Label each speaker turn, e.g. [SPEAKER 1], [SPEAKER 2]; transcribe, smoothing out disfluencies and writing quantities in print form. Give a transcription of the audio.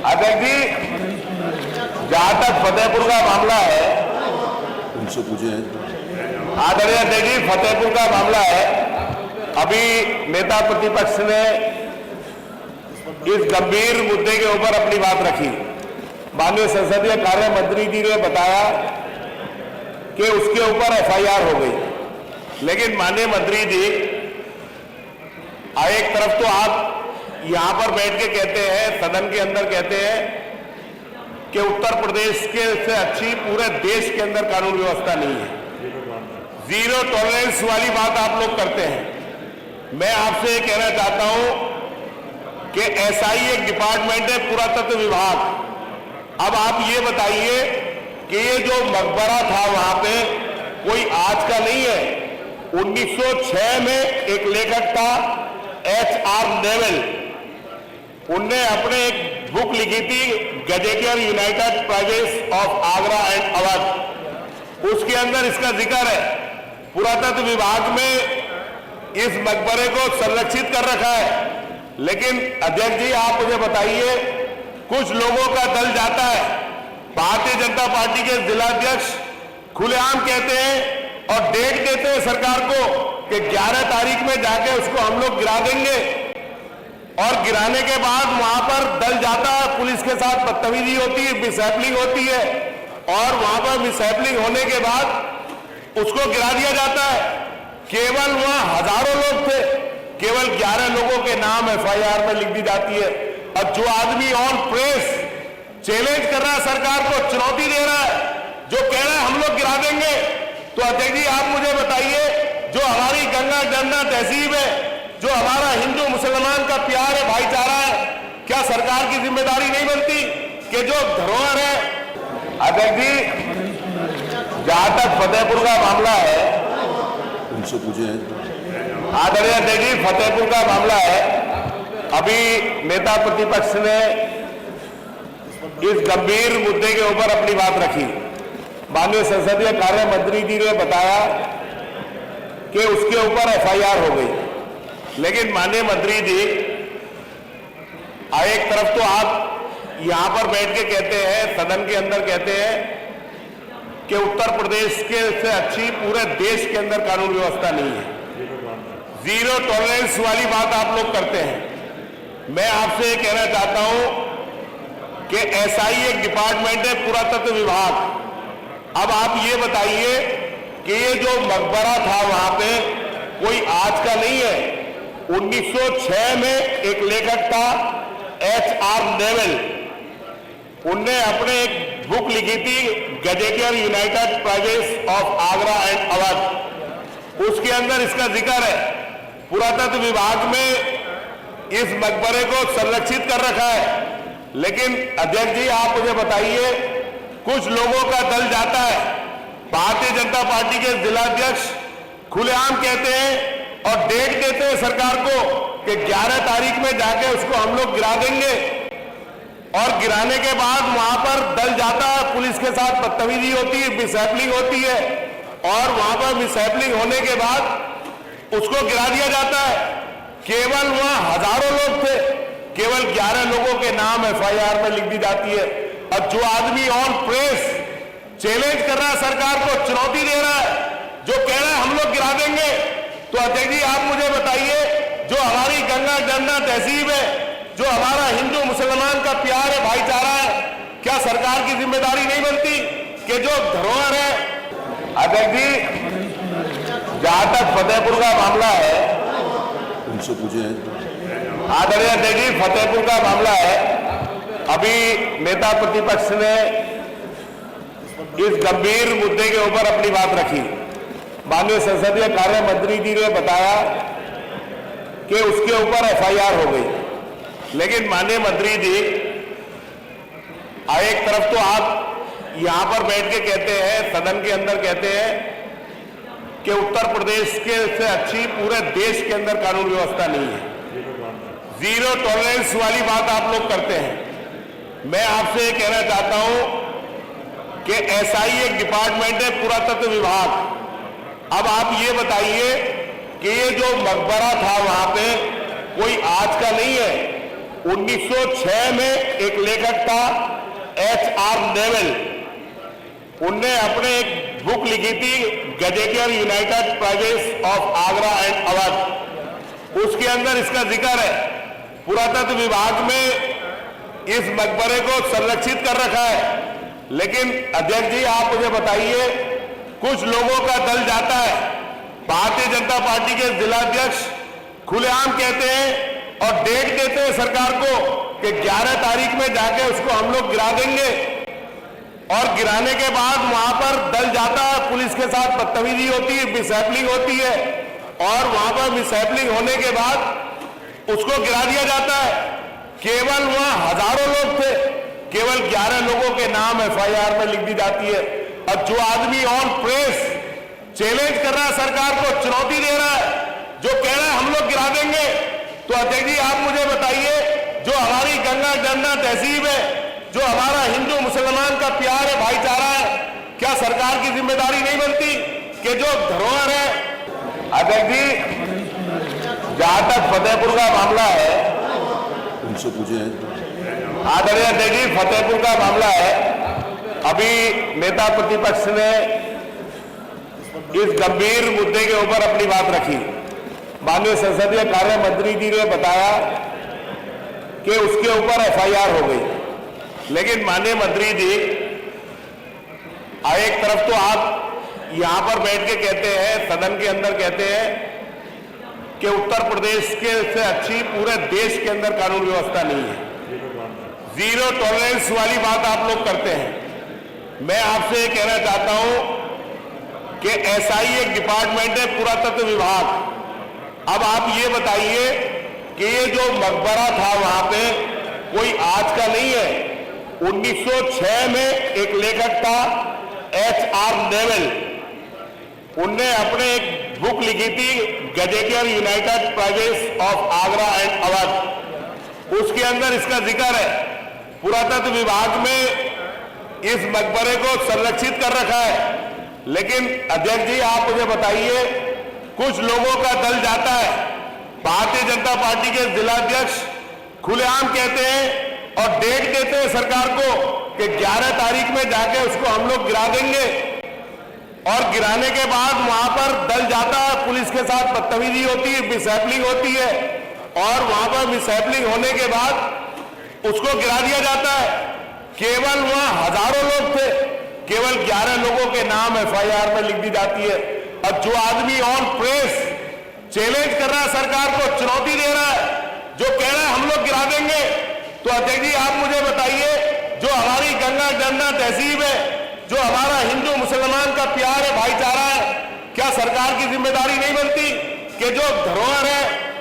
[SPEAKER 1] अध्यक्ष जी, जहां तक फतेहपुर का मामला है,
[SPEAKER 2] उनसे पूछे
[SPEAKER 1] आदरणीय अध्यक्ष जी, फतेहपुर का मामला है। अभी नेता प्रतिपक्ष ने इस गंभीर मुद्दे के ऊपर अपनी बात रखी। माननीय संसदीय कार्य मंत्री जी ने बताया कि उसके ऊपर एफआईआर हो गई, लेकिन माननीय मंत्री जी, एक तरफ तो आप यहां पर बैठ के कहते हैं, सदन के अंदर कहते हैं कि उत्तर प्रदेश के से अच्छी पूरे देश के अंदर कानून व्यवस्था नहीं है। जीरो टॉलरेंस वाली बात आप लोग करते हैं। मैं आपसे ये कहना चाहता हूं कि एसआई एक डिपार्टमेंट है, पुरातत्व विभाग। अब आप ये बताइए कि ये जो मकबरा था वहां पे कोई आज का नहीं है। 1906 में एक लेखक था HR नेवल, उनने अपने एक बुक लिखी थी gazetteer United privates of Agra and Awadh. उसके अंदर इसका जिक्र है। पुरातत्व विभाग में इस मकबरे को संरक्षित कर रखा है। लेकिन अध्यक्ष जी, आप मुझे बताइए, कुछ लोगों का दल जाता है, भारतीय जनता पार्टी के जिलाध्यक्ष खुलेआम कहते हैं और डेट देते हैं सरकार को कि 11 तारीख में जाके उसको हम लोग गिरा देंगे, और गिराने के बाद वहां पर दल जाता है, पुलिस के साथ बदतमीजी होती है, मिसहैपलिंग होती है, और वहां पर मिसहैपलिंग होने के बाद उसको गिरा दिया जाता है। केवल वहां हजारों लोग थे, केवल 11 लोगों के नाम एफआईआर में लिख दी जाती है। और जो आदमी ऑन प्रेस चैलेंज कर रहा है, सरकार को चुनौती दे रहा है, जो कह रहा है हम लोग गिरा देंगे, तो अध्यक्ष जी आप मुझे बताइए, जो हमारी गंगा जमुना तहजीब है, जो हमारा हिंदू मुसलमान का प्यार है, भाईचारा है, क्या सरकार की जिम्मेदारी नहीं बनती कि जो धरोहर है? अध्यक्ष जी, जहां तक फतेहपुर का मामला है,
[SPEAKER 2] उनसे पूछे
[SPEAKER 1] आदरणीय अध्यक्ष जी, फतेहपुर का मामला है। अभी नेता प्रतिपक्ष ने इस गंभीर मुद्दे के ऊपर अपनी बात रखी। माननीय संसदीय कार्य मंत्री जी ने बताया कि उसके ऊपर एफआईआर हो गई, लेकिन माननीय मंत्री जी, एक तरफ तो आप यहां पर बैठ के कहते हैं, सदन के अंदर कहते हैं कि उत्तर प्रदेश के से अच्छी पूरे देश के अंदर कानून व्यवस्था नहीं है। जीरो टॉलरेंस वाली बात आप लोग करते हैं। मैं आपसे ये कहना चाहता हूं कि एसआई एक डिपार्टमेंट है, पुरातत्व विभाग। अब आप ये बताइए कि ये जो मकबरा था वहां पे कोई आज का नहीं है। 1906 में एक लेखक था HR नेवल, उनने अपने एक बुक लिखी थी gazetteer United privates of Agra and Awadh. उसके अंदर इसका जिक्र है। पुरातत्व विभाग में इस मकबरे को संरक्षित कर रखा है। लेकिन अध्यक्ष जी, आप मुझे बताइए, कुछ लोगों का दल जाता है, भारतीय जनता पार्टी के जिलाध्यक्ष खुलेआम कहते हैं और डेट देते हैं सरकार को कि 11 तारीख में जाके उसको हम लोग गिरा देंगे, और गिराने के बाद वहां पर दल जाता है, पुलिस के साथ बदतमीजी होती है, मिसहैपलिंग होती है, और वहां पर मिसहैपलिंग होने के बाद उसको गिरा दिया जाता है। केवल वहां हजारों लोग थे, केवल 11 लोगों के नाम एफआईआर में लिख दी जाती है। और जो आदमी ऑन प्रेस चैलेंज कर रहा है, सरकार को चुनौती दे रहा है, जो कह रहा है हम लोग गिरा देंगे, तो अध्यक्ष जी आप मुझे बताइए, जो हमारी गंगा जमुना तहजीब है, जो हमारा हिंदू मुसलमान का प्यार है, भाईचारा है, क्या सरकार की जिम्मेदारी नहीं बनती कि जो धरोहर है? अध्यक्ष जी, जहां तक फतेहपुर का मामला है,
[SPEAKER 2] उनसे पूछे
[SPEAKER 1] आदरणीय अध्यक्ष जी, फतेहपुर का मामला है। अभी नेता प्रतिपक्ष ने इस गंभीर मुद्दे के ऊपर अपनी बात रखी। माननीय संसदीय कार्य मंत्री जी ने बताया कि उसके ऊपर एफआईआर हो गई, लेकिन माननीय मंत्री जी, एक तरफ तो आप यहां पर बैठ के कहते हैं, सदन के अंदर कहते हैं कि उत्तर प्रदेश के से अच्छी पूरे देश के अंदर कानून व्यवस्था नहीं है। जीरो टॉलरेंस वाली बात आप लोग करते हैं। मैं आपसे ये कहना चाहता हूं कि एसआई एक डिपार्टमेंट है, पुरातत्व विभाग। अब आप ये बताइए कि ये जो मकबरा था वहां पे कोई आज का नहीं है। 1906 में एक लेखक था H.R. नेवेल, उनने अपने एक बुक लिखी थी gazetteer United privates of Agra and Awadh. उसके अंदर इसका जिक्र है। पुरातत्व विभाग में इस मकबरे को संरक्षित कर रखा है, लेकिन अध्यक्ष जी आप मुझे बताइए, कुछ लोगों का दल जाता है, भारतीय जनता पार्टी के जिलाध्यक्ष खुलेआम कहते हैं और डेट देते हैं सरकार को कि 11 तारीख में जाके उसको हम लोग गिरा देंगे, और गिराने के बाद वहां पर दल जाता है, पुलिस के साथ बदतमीजी होती है, मिसहैपनिंग होती है, और वहां पर मिसहैपनिंग होने के बाद उसको गिरा दिया जाता है। केवल वहां हजारों लोग थे, केवल 11 लोगों के नाम FIR में लिख दी जाती है। और जो आदमी ऑन प्रेस चैलेंज कर रहा है, सरकार को चुनौती दे रहा है, जो कह रहा है हम लोग गिरा देंगे, तो अध्यक्ष जी आप मुझे बताइए, जो हमारी गंगा जमुना तहजीब है, जो हमारा हिंदू मुसलमान का प्यार है, भाईचारा है, क्या सरकार की जिम्मेदारी नहीं बनती कि जो धरोहर है। अध्यक्ष जी जहां तक फतेहपुर का मामला है,
[SPEAKER 2] उनसे पूछे
[SPEAKER 1] आदरणीय अध्यक्ष जी, फतेहपुर का मामला है, अभी नेता प्रतिपक्ष ने इस गंभीर मुद्दे के ऊपर अपनी बात रखी। माननीय संसदीय कार्य मंत्री जी ने बताया कि उसके ऊपर FIR हो गई, लेकिन माननीय मंत्री जी, एक तरफ तो आप यहां पर बैठ के कहते हैं, सदन के अंदर कहते हैं कि उत्तर प्रदेश के से अच्छी पूरे देश के अंदर कानून व्यवस्था नहीं है, जीरो टॉलरेंस वाली बात आप लोग करते हैं। मैं आपसे ये कहना चाहता हूं कि SI एक डिपार्टमेंट है, पुरातत्व विभाग। अब आप ये बताइए कि ये जो मकबरा था वहां पे कोई आज का नहीं है। 1906 में एक लेखक था H.R. नेवेल, उनने अपने एक बुक लिखी थी gazetteer United privates of Agra and Awadh. उसके अंदर इसका जिक्र है। पुरातत्व विभाग में इस मकबरे को संरक्षित कर रखा है, लेकिन अध्यक्ष जी आप मुझे बताइए, कुछ लोगों का दल जाता है, भारतीय जनता पार्टी के जिलाध्यक्ष खुलेआम कहते हैं और डेट देते हैं सरकार को कि 11 तारीख में जाके उसको हम लोग गिरा देंगे, और गिराने के बाद वहां पर दल जाता है, पुलिस के साथ बदतमीजी होती है, मिसहैपनिंग होती है, और वहां पर मिसहैपनिंग होने के बाद उसको गिरा दिया जाता है। केवल वहां हजारों लोग थे, केवल 11 लोगों के नाम FIR में लिख दी जाती है। और जो आदमी ऑन प्रेस चैलेंज कर रहा है, सरकार को चुनौती दे रहा है, जो कह रहा है हम लोग गिरा देंगे, तो अध्यक्ष जी आप मुझे बताइए, जो हमारी गंगा जमुना तहजीब है, जो हमारा हिंदू मुसलमान का प्यार है, भाईचारा है, क्या सरकार की जिम्मेदारी नहीं बनती कि जो धरोहर है,